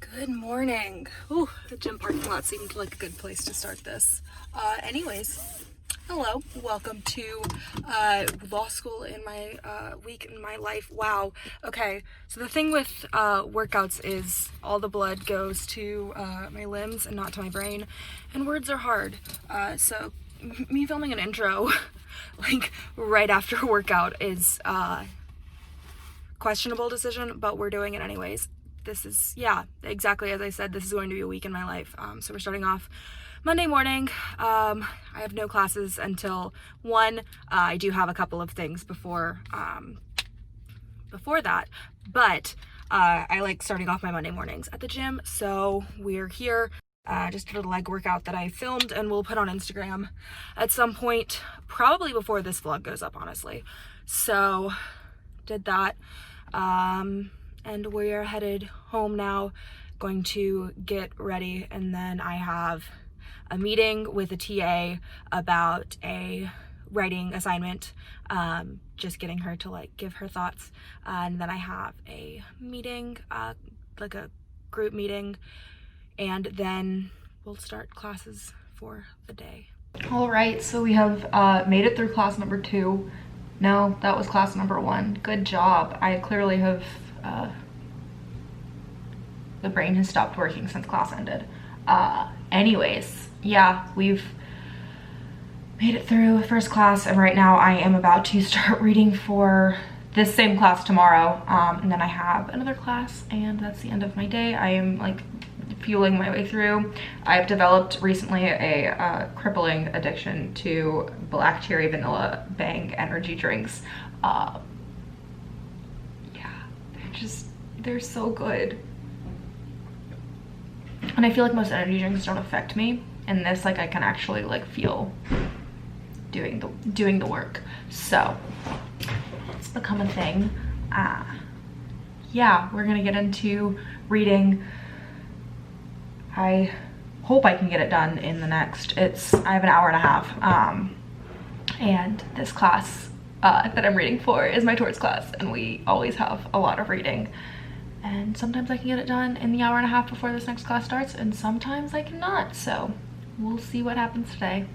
Good morning. Ooh, the gym parking lot seemed like a good place to start this. Anyways, hello. Welcome to law school in my week in my life. Wow. Okay, so the thing with workouts is all the blood goes to my limbs and not to my brain, and words are hard. So me filming an intro like right after a workout is questionable decision, but we're doing it anyways. This is, yeah, exactly as I said, this is going to be a week in my life. So we're starting off Monday morning. I have no classes until 1. I do have a couple of things before that, but I like starting off my Monday mornings at the gym. So we're here. Just did a leg workout that I filmed and we'll put on Instagram at some point, probably before this vlog goes up, honestly. So did that. And we're headed home now, going to get ready, and then I have a meeting with a TA about a writing assignment, just getting her to like give her thoughts, and then I have a meeting, like a group meeting, and then we'll start classes for the day. All right, so we have made it through class number 2. No, that was class number 1. Good job. I clearly have the brain has stopped working since class ended. Anyways, yeah, we've made it through first class, and right now I am about to start reading for this same class tomorrow, and then I have another class, and that's the end of my day. I am like fueling my way through. I've developed recently a crippling addiction to black cherry vanilla bang energy drinks. Yeah, they're so good. And I feel like most energy drinks don't affect me, and this, like, I can actually like feel doing the work. So it's become a thing. Yeah, we're gonna get into reading. I hope I can get it done in the next, I have an hour and a half, and this class that I'm reading for is my torts class, and we always have a lot of reading. And sometimes I can get it done in the hour and a half before this next class starts, and sometimes I cannot. So we'll see what happens today.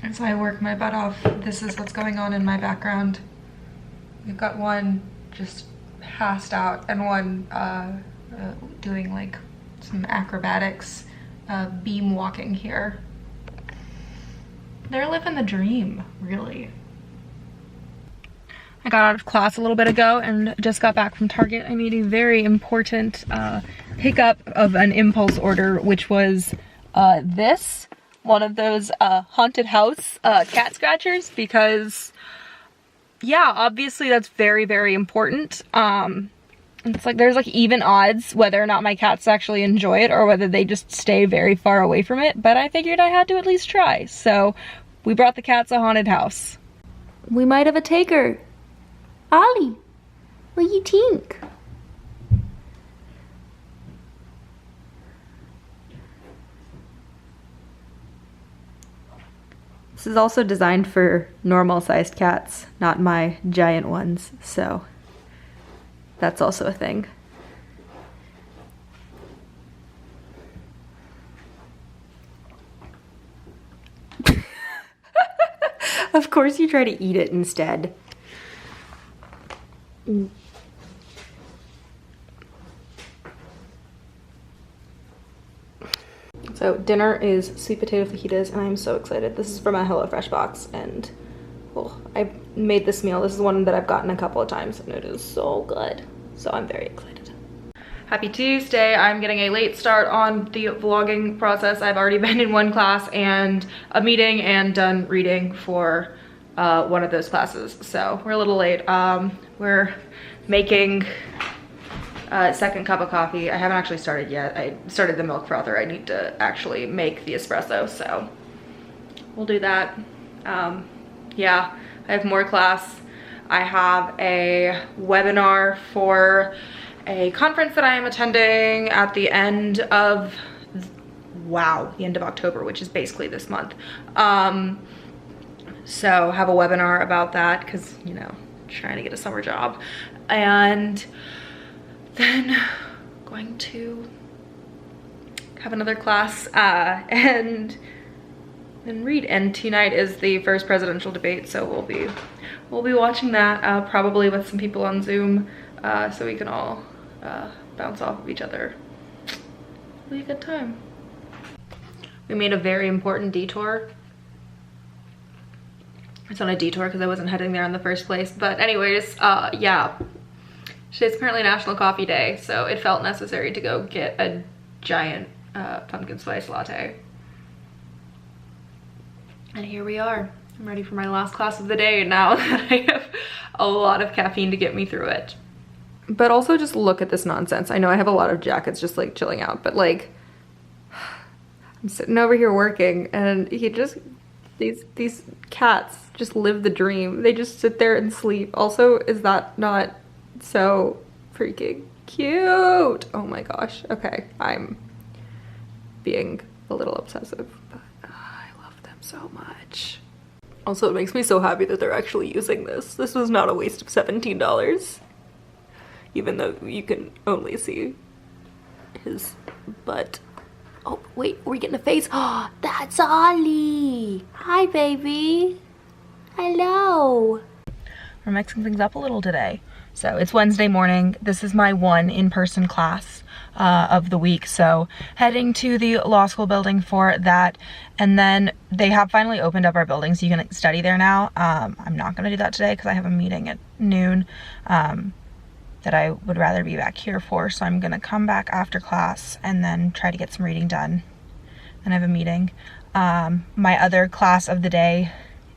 As I work my butt off, this is what's going on in my background. We've got one just passed out and one doing like some acrobatics, beam walking here. They're living the dream, really. I got out of class a little bit ago and just got back from Target. I made a very important pickup of an impulse order, which was one of those haunted house cat scratchers, because yeah, obviously that's very, very important. It's like there's like even odds whether or not my cats actually enjoy it or whether they just stay very far away from it, but I figured I had to at least try. So we brought the cats a haunted house. We might have a taker. Ollie, what do you think? This is also designed for normal sized cats, not my giant ones, so that's also a thing. Of course you try to eat it instead. So dinner is sweet potato fajitas, and I'm so excited. This is from a HelloFresh box, and I made this meal. This is one that I've gotten a couple of times, and it is so good. So I'm very excited. Happy Tuesday. I'm getting a late start on the vlogging process. I've already been in one class and a meeting and done reading for one of those classes. So we're a little late. We're making a second cup of coffee. I haven't actually started yet. I started the milk frother. I need to actually make the espresso, so we'll do that. Yeah, I have more class. I have a webinar for a conference that I am attending at the end of, the end of October, which is basically this month. So have a webinar about that because, you know, trying to get a summer job. And then going to have another class and then read. And tonight is the first presidential debate, so we'll be watching that probably with some people on Zoom, so we can all bounce off of each other. It'll be a good time. We made a very important detour. It's not a detour because I wasn't heading there in the first place, but anyways, yeah. Today's apparently National Coffee Day, so it felt necessary to go get a giant pumpkin spice latte. And here we are. I'm ready for my last class of the day now that I have a lot of caffeine to get me through it. But also just look at this nonsense. I know I have a lot of jackets just like chilling out, but like I'm sitting over here working and he just, these cats just live the dream. They just sit there and sleep. Also, is that not so freaking cute? Oh my gosh. Okay, I'm being a little obsessive, but I love them so much. Also, it makes me so happy that they're actually using this. This was not a waste of $17, even though you can only see his butt. Oh, wait, are we getting a face? Oh, that's Ollie. Hi, baby. Hello. We're mixing things up a little today. So it's Wednesday morning. This is my one in-person class of the week. So heading to the law school building for that. And then they have finally opened up our building so you can study there now. I'm not gonna do that today because I have a meeting at noon that I would rather be back here for. So I'm gonna come back after class and then try to get some reading done. Then I have a meeting. My other class of the day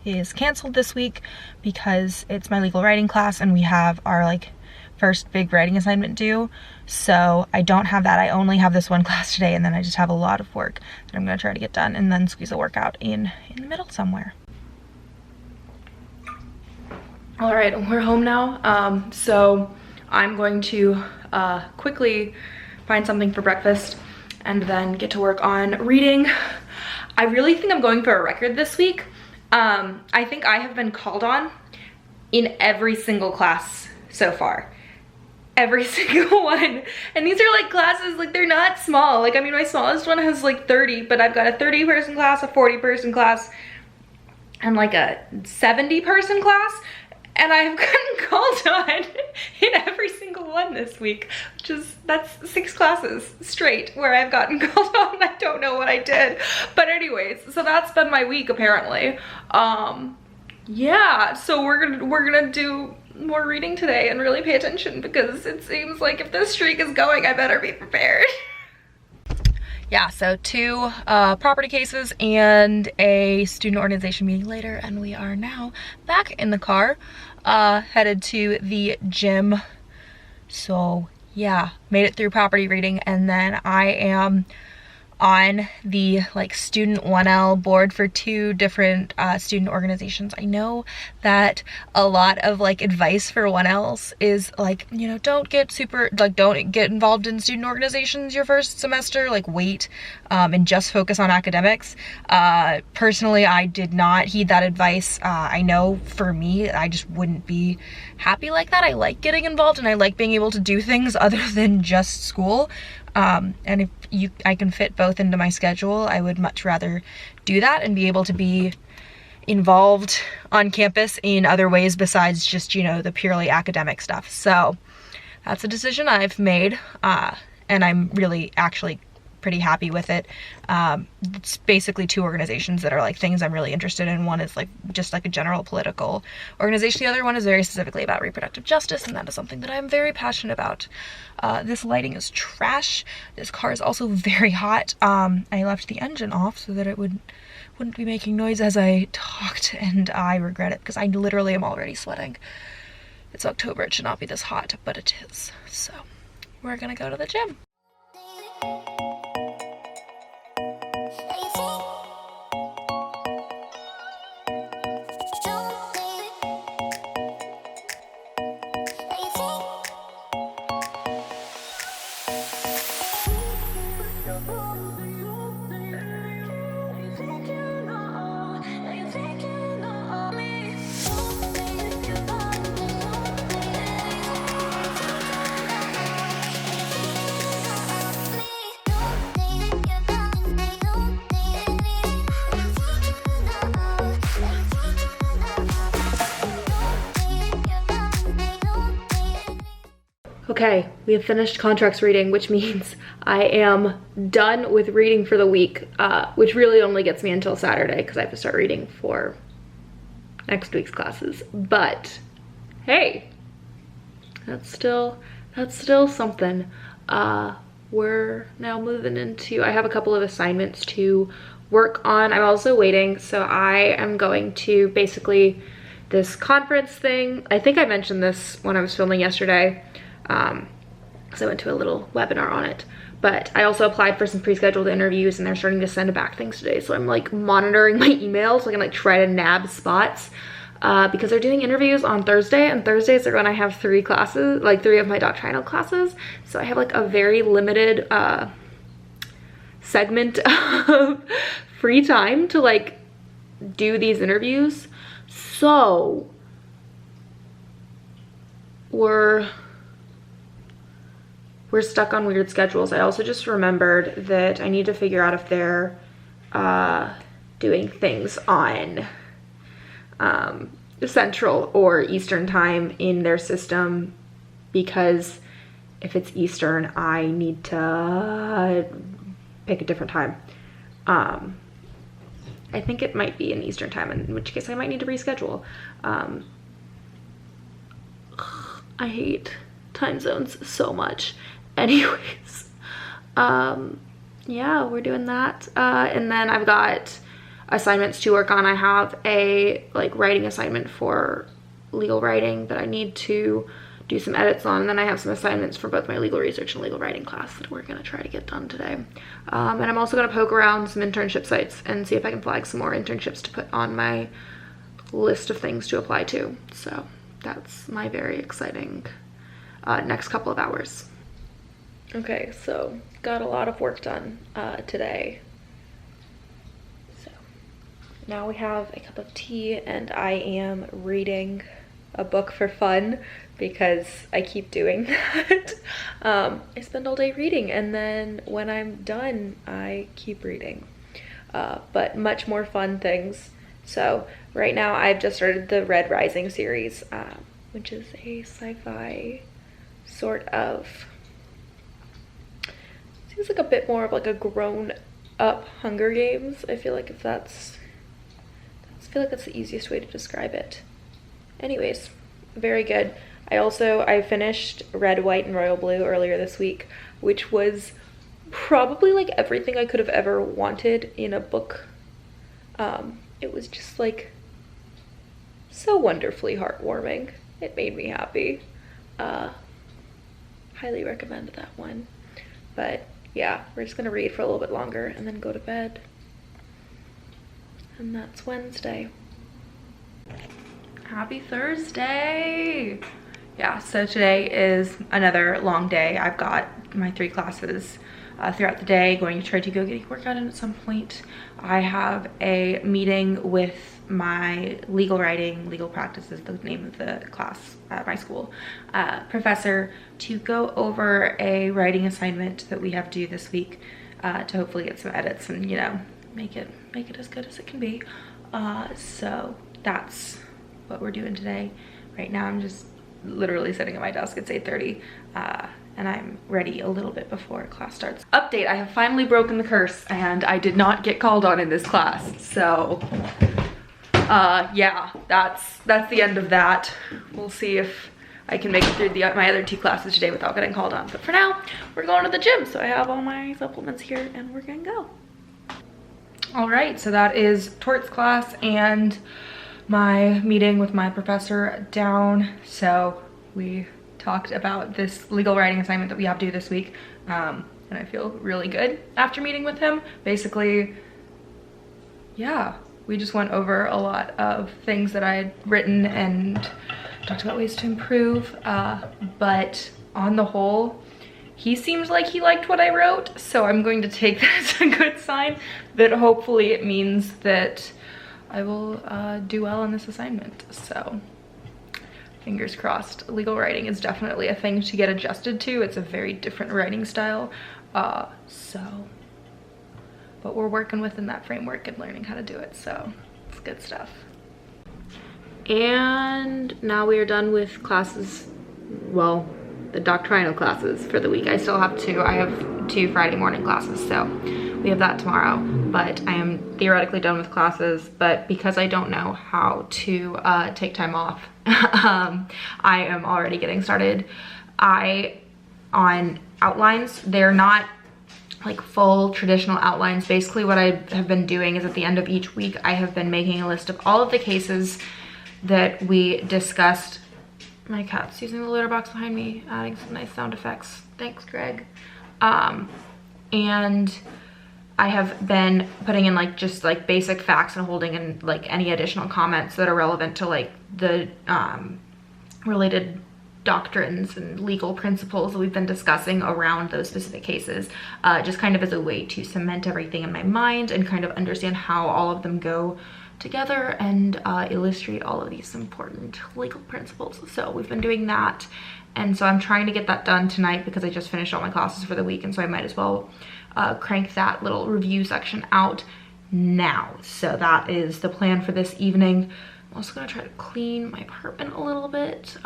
is canceled this week because it's my legal writing class and we have our like first big writing assignment due. So I don't have that. I only have this one class today, and then I just have a lot of work that I'm gonna try to get done and then squeeze a workout in the middle somewhere. All right, we're home now. So I'm going to quickly find something for breakfast and then get to work on reading. I really think I'm going for a record this week. I think I have been called on in every single class so far. Every single one. And these are like classes, like they're not small. Like, I mean, my smallest one has like 30, but I've got a 30-person class, a 40-person class, and like a 70-person class. And I've gotten called on in every single one this week, which is, that's 6 classes straight where I've gotten called on and I don't know what I did. But anyways, so that's been my week apparently. Yeah, so we're gonna do more reading today and really pay attention because it seems like if this streak is going, I better be prepared. Yeah, so 2 property cases and a student organization meeting later, and we are now back in the car, headed to the gym. So yeah, made it through property reading, and then I am on the like student 1L board for 2 different student organizations. I know that a lot of like advice for 1Ls is like, you know, don't get involved in student organizations your first semester, like wait and just focus on academics. Personally, I did not heed that advice. I know for me, I just wouldn't be happy like that. I like getting involved and I like being able to do things other than just school. And if I can fit both into my schedule, I would much rather do that and be able to be involved on campus in other ways besides just, you know, the purely academic stuff. So that's a decision I've made, and I'm really actually pretty happy with it. It's basically 2 organizations that are like things I'm really interested in. One is like just like a general political organization. The other one is very specifically about reproductive justice, and that is something that I'm very passionate about. This lighting is trash. This car is also very hot. I left the engine off so that it wouldn't be making noise as I talked, and I regret it because I literally am already sweating. It's October, it should not be this hot, but it is. So we're gonna go to the gym. Okay, we have finished contracts reading, which means I am done with reading for the week, which really only gets me until Saturday because I have to start reading for next week's classes. But hey, that's still something. We're now moving into, I have a couple of assignments to work on. I'm also waiting, so I am going to basically this conference thing. I think I mentioned this when I was filming yesterday, because I went to a little webinar on it. But I also applied for some pre-scheduled interviews and they're starting to send back things today. So I'm like monitoring my emails so I can like try to nab spots, because they're doing interviews on Thursday, and Thursdays are when I have 3 classes, like 3 of my doctrinal classes. So I have like a very limited segment of free time to like do these interviews. So we're stuck on weird schedules. I also just remembered that I need to figure out if they're doing things on Central or Eastern time in their system, because if it's Eastern, I need to pick a different time. I think it might be in Eastern time, in which case I might need to reschedule. I hate time zones so much. Anyways, yeah, we're doing that. And then I've got assignments to work on. I have a like writing assignment for legal writing that I need to do some edits on, and then I have some assignments for both my legal research and legal writing class that we're gonna try to get done today. And I'm also gonna poke around some internship sites and see if I can flag some more internships to put on my list of things to apply to. So that's my very exciting next couple of hours. Okay, so got a lot of work done today. So now we have a cup of tea and I am reading a book for fun because I keep doing that. I spend all day reading, and then when I'm done, I keep reading, but much more fun things. So right now I've just started the Red Rising series, which is a sci-fi sort of, seems like a bit more of like a grown-up Hunger Games. I feel like that's the easiest way to describe it. Anyways, very good. I finished Red, White, and Royal Blue earlier this week, which was probably like everything I could have ever wanted in a book. It was just like so wonderfully heartwarming. It made me happy. Highly recommend that one. But yeah, we're just gonna read for a little bit longer and then go to bed. And that's Wednesday. Happy Thursday! Yeah, so today is another long day. I've got my 3 classes throughout the day, going to try to go get a workout in at some point. I have a meeting with my legal writing, legal practice is the name of the class at my school, professor, to go over a writing assignment that we have due this week, to hopefully get some edits and, you know, make it as good as it can be. So that's what we're doing today. Right now I'm just literally sitting at my desk. It's 8:30, and I'm ready a little bit before class starts. Update, I have finally broken the curse and I did not get called on in this class. So yeah, that's the end of that. We'll see if I can make it through my other 2 classes today without getting called on. But for now, we're going to the gym. So I have all my supplements here and we're gonna go. All right, so that is torts class and my meeting with my professor down. So we talked about this legal writing assignment that we have due this week, and I feel really good after meeting with him. Basically, yeah, we just went over a lot of things that I had written and talked about ways to improve, but on the whole, he seems like he liked what I wrote, so I'm going to take that as a good sign, that hopefully it means that I will do well on this assignment. So fingers crossed. Legal writing is definitely a thing to get adjusted to. It's a very different writing style, but we're working within that framework and learning how to do it, so it's good stuff. And now we are done with classes, well, the doctrinal classes for the week. I still have two. I have 2 Friday morning classes, so we have that tomorrow. But I am theoretically done with classes, but because I don't know how to take time off, I am already getting started. On outlines, they're not like full traditional outlines. Basically what I have been doing is at the end of each week, I have been making a list of all of the cases that we discussed. My cat's using the litter box behind me, adding some nice sound effects. Thanks, Greg. And I have been putting in like just like basic facts and holding in like any additional comments that are relevant to like the related doctrines and legal principles that we've been discussing around those specific cases, just kind of as a way to cement everything in my mind and kind of understand how all of them go together and illustrate all of these important legal principles. So we've been doing that, and so I'm trying to get that done tonight because I just finished all my classes for the week, and so I might as well crank that little review section out now. So that is the plan for this evening. I'm also gonna try to clean my apartment a little bit,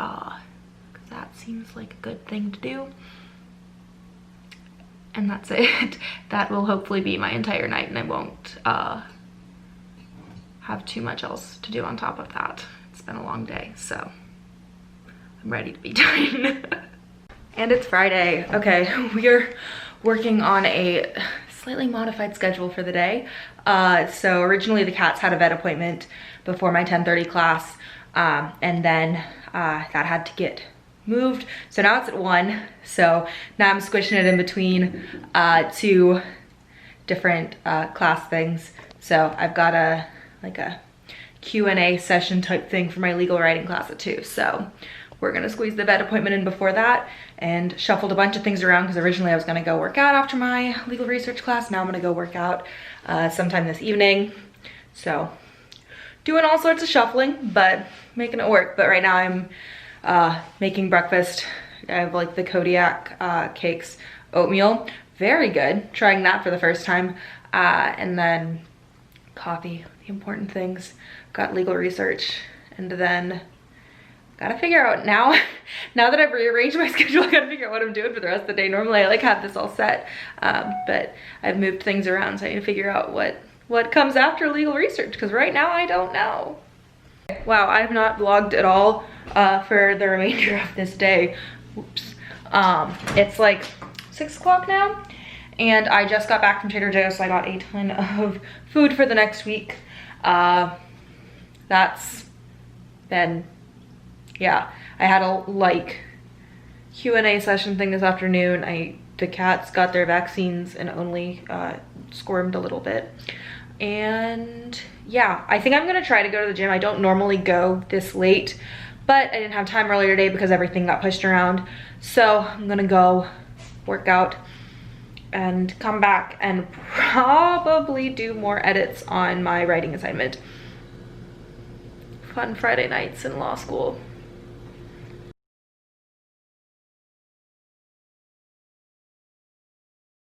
that seems like a good thing to do. And that's it. That will hopefully be my entire night, and I won't have too much else to do on top of that. It's been a long day, so I'm ready to be done. And it's Friday. Okay, we are working on a slightly modified schedule for the day. So originally the cats had a vet appointment before my 10:30 class, and then that had to get moved, so now it's at 1. So now I'm squishing it in between 2 different class things. So I've got a Q&A session type thing for my legal writing class at 2. So we're gonna squeeze the vet appointment in before that, and shuffled a bunch of things around because originally I was gonna go work out after my legal research class. Now I'm gonna go work out sometime this evening. So doing all sorts of shuffling, but making it work. But right now I'm making breakfast. I have like the Kodiak cakes, oatmeal, very good. Trying that for the first time. And then coffee, the important things. Got legal research, and then gotta figure out now that I've rearranged my schedule, I gotta figure out what I'm doing for the rest of the day. Normally I like have this all set, but I've moved things around, so I need to figure out what comes after legal research, because right now I don't know. Wow, I have not vlogged at all for the remainder of this day. Oops. It's like 6 o'clock now, and I just got back from Trader Joe's, so I got a ton of food for the next week. That's been, yeah, I had a like Q&A session thing this afternoon. The cats got their vaccines and only squirmed a little bit. And yeah, I think I'm gonna try to go to the gym. I don't normally go this late, but I didn't have time earlier today because everything got pushed around. So I'm gonna go work out and come back and probably do more edits on my writing assignment. Fun Friday nights in law school.